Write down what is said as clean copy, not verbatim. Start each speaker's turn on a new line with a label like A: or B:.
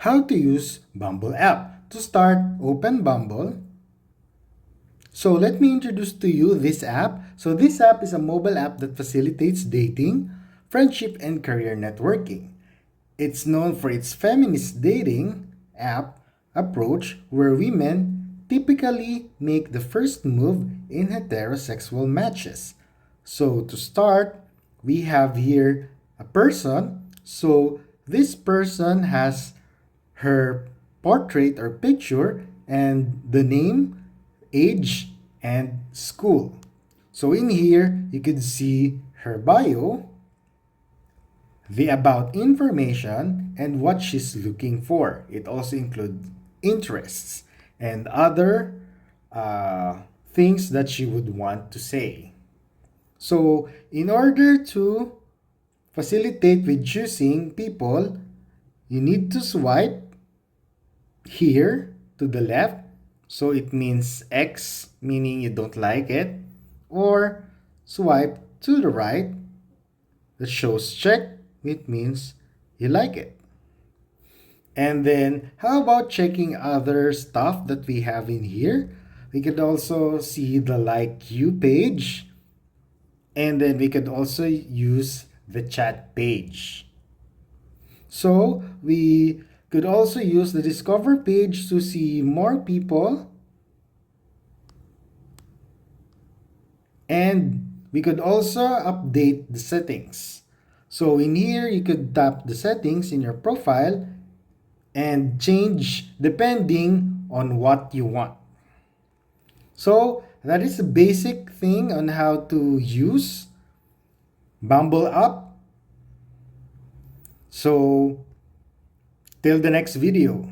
A: how to use Bumble app. To start, open Bumble. So let me introduce to you this app. So this app is a mobile app that facilitates dating, friendship, and career networking. It's known for its feminist dating app approach where women typically make the first move in heterosexual matches. So to start, we have here a person. So this person has her portrait or picture and the name, age, and school. So in here, you could see her bio, the about information, and what she's looking for. It also includes interests and other things that she would want to say. So, in order to facilitate with choosing people, you need to swipe here to the left. So it means X, meaning you don't like it, or swipe to the right that shows check, it means you like it. And then, how about checking other stuff that we have in here? We could also see the like you page, and then we could also use the chat page. So, we could also use the discover page to see more people, and we could also update the settings. So in here, you could tap the settings in your profile and change depending on what you want. So that is the basic thing on how to use Bumble app. So till the next video.